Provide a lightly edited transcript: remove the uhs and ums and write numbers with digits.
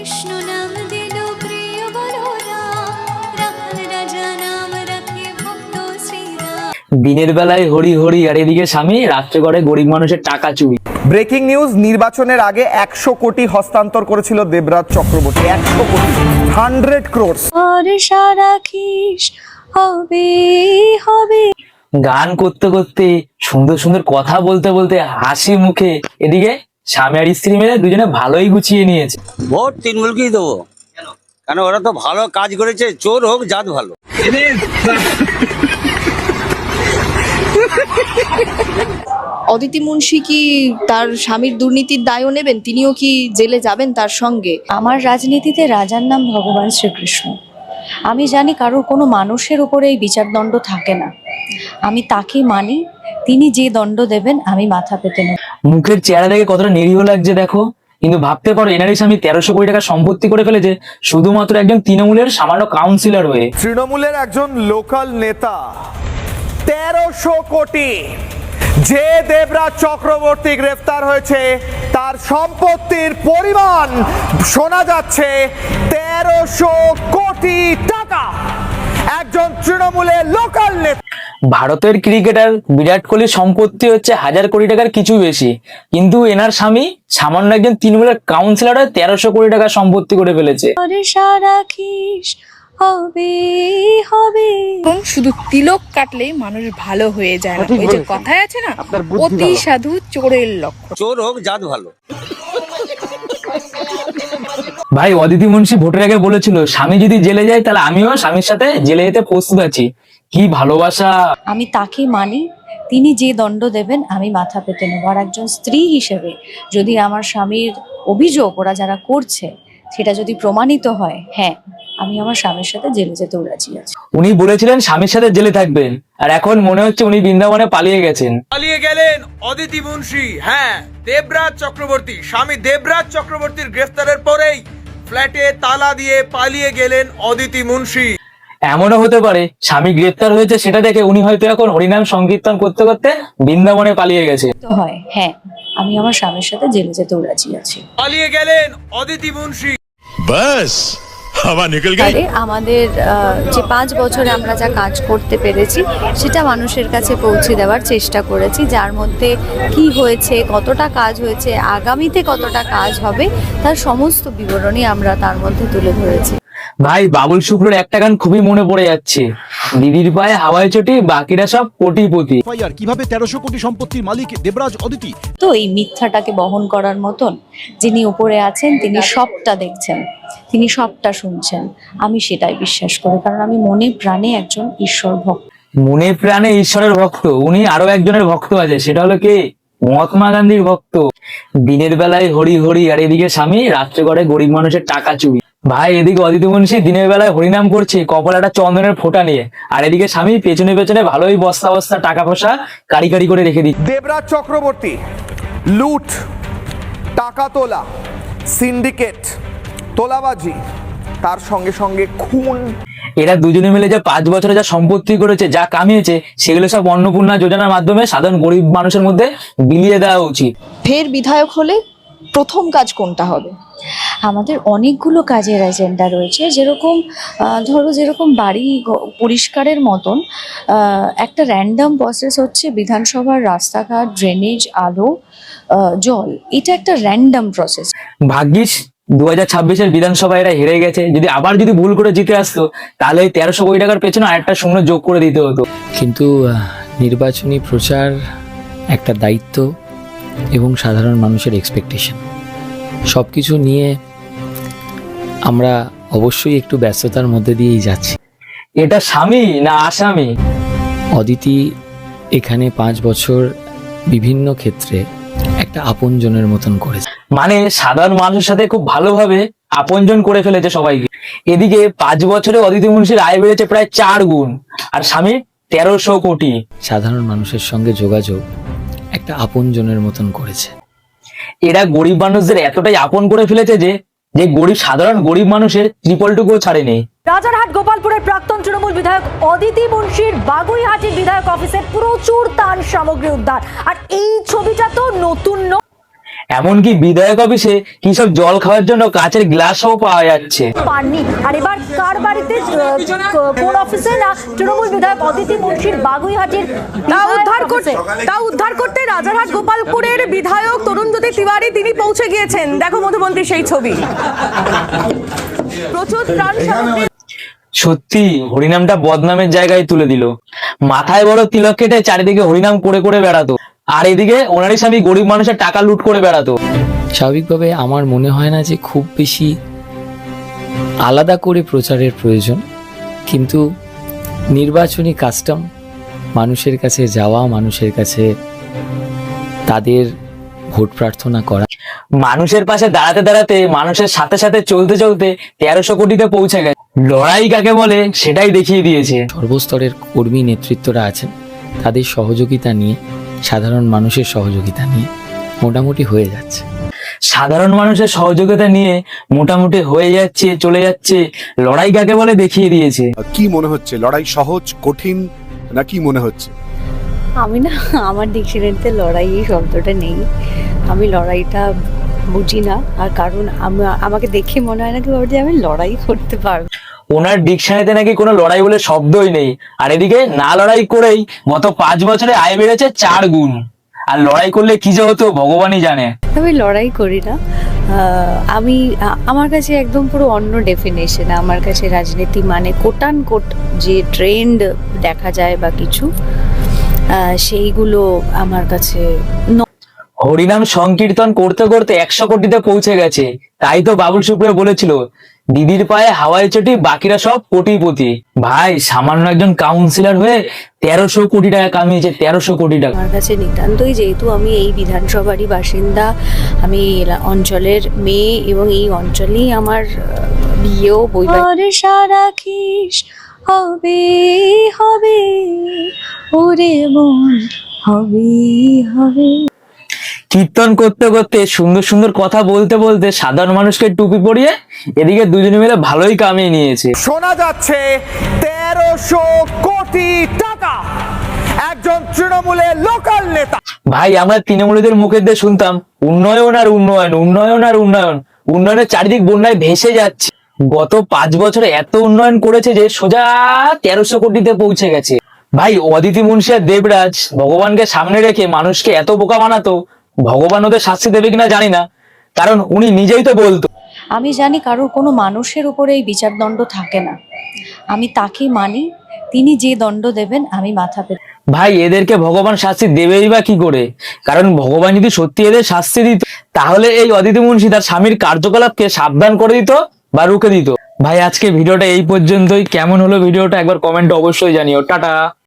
विष्णु नाम दिलो प्रिय बलो राम राजा नाम रखे भक्तो श्री राम। দিনের বেলায় হরি হরি আর এদিকে স্বামী রাত্রে করে গরিব মানুষের টাকা চুরি। ব্রেকিং নিউজ, নির্বাচনের আগে 100 কোটি হস্তান্তর করেছিল দেবরাজ চক্রবর্তী। 100 কোটি, 100 crores। ভরসা রাখিস হবে হবে। গান করতে করতে সুন্দর সুন্দর কথা বলতে বলতে হাসি মুখে এদিকে স্বামী আর স্ত্রী মিলে দুজনে ভালোই গুছিয়ে নিয়েছে। ভোট তৃণমূলকেই দেবো, কেন ওরা তো ভালো কাজ করেছে, চোর হোক জাত ভালো। অদিতি মুন্সি কি তার স্বামীর দুর্নীতির দায়ও নেবেন? তিনিও কি জেলে যাবেন তার সঙ্গে? আমার রাজনীতিতে রাজার নাম ভগবান শ্রীকৃষ্ণ। আমি জানি কারোর কোনো মানুষের উপরে এই বিচারদণ্ড থাকে না। আমি তাকে মানি, তিনি যে দণ্ড দেবেন আমি মাথা পেতে নেব। মুখের চেহারা দেখে কতটা নিরীহ লাগছে দেখো, কিন্তু ভাবতে পারো এনারই স্বামী 1300 কোটি টাকা সম্পত্তি করে ফেলেছে শুধুমাত্র একজন তৃণমূলের সামান্য কাউন্সিলর হয়ে। তৃণমূলের একজন লোকাল নেতা 1300 কোটি। যে দেবরাজ চক্রবর্তী গ্রেফতার হয়েছে তার সম্পত্তির পরিমাণ শোনা যাচ্ছে 1300 কোটি টাকা। একজন তৃণমূলের লোকাল নেতা। ভারতের ক্রিকেটার বিরাট কোহলির সম্পত্তি হচ্ছে 1000 কোটি টাকার কিছু বেশি, কিন্তু এনার স্বামী সামান্য একজন তৃণমূলের কাউন্সিলর 1300 কোটি টাকা সম্পত্তি করে ফেলেছে। ভরসা রাখিস হবে হবে। এবং শুধু তিলক কাটলেই মানুষ ভালো হয়ে যায় না। ওই যে কথায় আছে না, অতি সাধু চোরের লক্ষণ। চোর হোক জাত ভালো। ভাই অদিতি মুন্সি ভোটের আগে বলেছিল স্বামী যদি জেলে যায় তাহলে আমিও স্বামীর সাথে জেলে যেতে প্রস্তুত আছি। কি ভালোবাসা! আমি তাকে মানি, তিনি যে দণ্ড দেবেন আমি মাথা পেতে নেব। আর একজন স্ত্রী হিসেবে যদি আমার স্বামীর অভিযোগ ওরা যারা করছে সেটা যদি প্রমাণিত হয়, হ্যাঁ, আমি আমার স্বামীর সাথে জেলে যেতেও রাজি আছি। উনি বলেছিলেন স্বামীর সাথে জেলে থাকবেন, আর এখন মনে হচ্ছে উনি বৃন্দাবনে পালিয়ে গেছেন। পালিয়ে গেলেন অদিতি মুন্সি। হ্যাঁ, দেবরাজ চক্রবর্তী, স্বামী দেবরাজ চক্রবর্তীর গ্রেফতারের পরেই ফ্ল্যাটে তালা দিয়ে পালিয়ে গেলেন অদিতি মুন্সি। এমনও হতে পারে স্বামী গ্রেফতার হয়েছে সেটা দেখে উনি হয়তো এখন হরিনাম সংকীর্তন করতে করতে বৃন্দাবনে পালিয়ে গেছে। তো হয়, হ্যাঁ, আমি আমার স্বামীর সাথে জেলে যেতেও রাজি আছি। পালিয়ে গেলেন অদিতি মুন্সি। बस हवा निकल गई। আরে আমাদের যে 5 বছরে আমরা যা কাজ করতে পেরেছি সেটা মানুষের কাছে পৌঁছে দেওয়ার চেষ্টা করেছি, যার মধ্যে কি হয়েছে, কতটা কাজ হয়েছে, আগামীতে কতটা কাজ হবে তার সমস্ত বিবরণী আমরা তার মধ্যে তুলে ধরেছি। ভাই বাবুল শুক্রের একটা গান খুবই মনে পড়ে যাচ্ছে, দিদির পায়ে হাওয়ায় চটি বাকিরা সব কোটিপতি। কিভাবে 1300 কোটি সম্পত্তির মালিক দেবরাজ অদিতি? তো এই মিথ্যাটাকে বহন করার মতন যিনি উপরে আছেন তিনি সবটা দেখছেন, তিনি সবটা শুনছেন। আমি সেটাই বিশ্বাস করি, কারণ আমি মনে প্রাণে একজন ঈশ্বর ভক্ত। মনে প্রাণে ঈশ্বরের ভক্ত। উনি আরো একজনের ভক্ত আছে, সেটা হলো কে? মহাত্মা গান্ধীর ভক্ত। দিনের বেলায় হরি হরি আর এদিকে স্বামী রাত্রে করে গরিব মানুষের টাকা চুরি। ভাই এদিকে অদিতি মুন্সি দিনের বেলায় হরিনাম করছে কপালে একটা চন্দনের ফোঁটা নিয়ে, আর এদিকে স্বামী পেছনে পেছনে ভালোই বস্তা বস্তা টাকা পয়সা কারি কারি করে রেখে দিচ্ছে। দেবরাজ চক্রবর্তী লুট, টাকা তোলা, সিন্ডিকেট, তোলাবাজি, তার সঙ্গে সঙ্গে খুন। এরা দুজনে মিলে যা 5 বছরে যা সম্পত্তি করেছে, যা কামিয়েছে, সেগুলো সব অন্নপূর্ণা যোজনার মাধ্যমে সাধারণ গরিব মানুষের মধ্যে বিলিয়ে দেওয়া উচিত। ফের বিধায়ক হলে প্রথম কাজ কোনটা হবে? আমাদের অনেকগুলো কাজের এজেন্ডা রয়েছে, যেরকম যেরকম বাড়ি পরিষ্কারের মতন একটা র্যান্ডম প্রসেস হচ্ছে বিধানসভার রাস্তাঘাট, ড্রেনেজ, আলো, জল। এটা একটা র্যান্ডম প্রসেস। ভাগ্যিস 2026-এর বিধানসভায় এরা হেরে গেছে, যদি আবার যদি ভুল করে জিতে আসতো তাহলে 1300 কোটি টাকার পেছনে আরেকটা শূন্য যোগ করে দিতে হতো। কিন্তু নির্বাচনী প্রচার একটা দায়িত্ব এবং সাধারণ মানুষের এক্সপেকটেশন সবকিছু নিয়ে আমরা অবশ্যই একটু ব্যস্ততার মধ্যে দিয়েই যাচ্ছি। এটা স্বামী না আসামি? অদিতি এখানে 5 বছর বিভিন্ন ক্ষেত্রে একটা আপনজনের মতন করেছে, মানে সাধারণ মানুষের সাথে খুব ভালোভাবে আপনজন করে ফেলেছে সবাইকে। এদিকে 5 বছরে অদিতি মুন্সির আয় বেড়েছে প্রায় 4 গুণ, আর স্বামী 1300 কোটি। সাধারণ মানুষের সঙ্গে যোগাযোগ একটা আপনজনের মতন করেছে। এরা গরিব মানুষদের এতটাই আপন করে ফেলেছে যে সাধারণ গরিব মানুষের টুকুও ছাড়েনি। রাজারহাট গোপালপুরের প্রাক্তন তৃণমূল বিধায়ক অদিতি মুন্সির বাগুইহাটির বিধায়ক অফিসে প্রচুর তার সামগ্রী উদ্ধার। আর এই ছবিটা তো নতুন এমনকি বিধায়ক অফিসে কি সব জল খাওয়ার জন্য কাচের গ্লাসও পাওয়া যাচ্ছে। পাননি। আর এবার কার বাড়িতে, কোন অফিসে না তৃণমূল বিধায়ক অদিতি মুন্সির বাগুইহাটির তা উদ্ধার করতে রাজারহাট গোপালপুরের বিধায়ক তরুণজ্যোতি তিওয়ারি তিনি পৌঁছে গিয়েছেন। দেখো মধুমন্তী সেই ছবি। প্রচুর ত্রাণ সামগ্রী। সত্যি হরিনামটা বদনামের জায়গায় তুলে দিল। মাথায় বড় তিলক কেটে চারিদিকে হরিনাম করে করে বেড়াতো, আর এদিকে ওনারই স্বামী গরিব মানুষের টাকা লুট করে বেড়াতো। স্বাভাবিকভাবে আমার মনে হয় না যে খুব বেশি আলাদা করে প্রচারের প্রয়োজন, কিন্তু নির্বাচনী কাস্টম, মানুষের কাছে যাওয়া, মানুষের কাছে তাদের ভোট প্রার্থনা করা, মানুষের পাশে দাঁড়াতে দাঁড়াতে, মানুষের সাথে সাথে চলতে চলতে 1300 কোটিতে পৌঁছে গেছে। লড়াই কাকে বলে সেটাই দেখিয়ে দিয়েছে। সর্বস্তরের কর্মী নেতৃত্বরা আছেন, তাদের সহযোগিতা নিয়ে, সাধারণ মানুষের সহযোগিতা নিয়ে মোটামুটি হয়ে যাচ্ছে। সাধারণ মানুষের সহযোগিতা নিয়ে মোটামুটি হয়ে যাচ্ছে, চলে যাচ্ছে। লড়াই কাকে বলে দেখিয়ে দিয়েছে। কি মনে হচ্ছে, লড়াই সহজ কঠিন নাকি মনে হচ্ছে? আমি না, আমার ডিকশনারিতে লড়াই এই শব্দটা নেই। আমি লড়াইটা বুঝি না, আর কারণ আমাকে দেখে মনে হয় না কি যে আমি লড়াই করতে পারবো। ওনার ডিকশনারিতে নাকি কোনো লড়াই বলে শব্দই নেই, আর এদিকে না লড়াই করেই গত 5 বছরে আয় বেড়েছে 4 গুণ। আর লড়াই করলে কি যে হতো ভগবানই জানে। আমি লড়াই করি না, আমার কাছে একদম পুরো অন্য ডেফিনেশন। আমার কাছে রাজনীতি মানে কোটান কোট যে ট্রেন্ড দেখা যায় বা কিছু, সেইগুলো আমার কাছে হরিনাম সংকীর্তন করতে করতে 100 কোটিতে পৌঁছে গেছে। তাই তো বাবুল সুপ্রিয় বলেছিল, দিদির পায়ে হাওয়াই চটি, বাকিরা সব কোটিপতি। ভাই সামান্য একজন কাউন্সিলর হয়ে 1300 কোটি টাকা কামিয়েছে, 1300 কোটি টাকা। আমার কাছে নিতান্তই, যেহেতু আমি এই বিধানসভারই বাসিন্দা, আমি অঞ্চলের মেয়ে এবং এই অঞ্চলেই আমার বিয়েও রাখিস হবে হবে ওরে মন হবে হবে। কীর্তন করতে করতে, সুন্দর সুন্দর কথা বলতে বলতে সাধারণ মানুষকে টুপি পরিয়ে এদিকে দুজনে মিলে ভালোই কামিয়ে নিয়েছে। শোনা যাচ্ছে 1300 কোটি টাকা একজন তৃণমূলের লোকাল নেতা। ভাই আমরা তৃণমূলীদের মুখে দিয়ে শুনতাম উন্নয়ন আর উন্নয়ন, উন্নয়ন আর উন্নয়ন, উন্নয়নের চারিদিক বন্যায় ভেসে যাচ্ছে। গত 5 বছরে এত উন্নয়ন করেছে যে সোজা 1300 কোটিতে পৌঁছে গেছে। ভাই অদিতি মুন্সি আর দেবরাজ ভগবানকে সামনে রেখে মানুষকে এত বোকা বানাতো, ভগবান ওদের শাস্তি দেবে কিনা জানি না, কারণ উনি নিজেই তো বলতো। আমি জানি কারোর কোনো মানুষের উপরে এই বিচারদণ্ড থাকে না, আমি তাকে মানি, তিনি যে দণ্ড দেবেন আমি মাথা পেতে। ভাই এদেরকে ভগবান শাস্তি দেবেই বা কি করে? কারণ ভগবান যদি সত্যি এদের শাস্তি দিত, তাহলে এই অদিতি মুন্সি তার স্বামীর কার্যকলাপকে সাবধান করে দিত বা রুখে দিত। ভাই আজকে ভিডিওটা এই পর্যন্তই। কেমন হলো ভিডিওটা একবার কমেন্টে অবশ্যই জানিও। টাটা।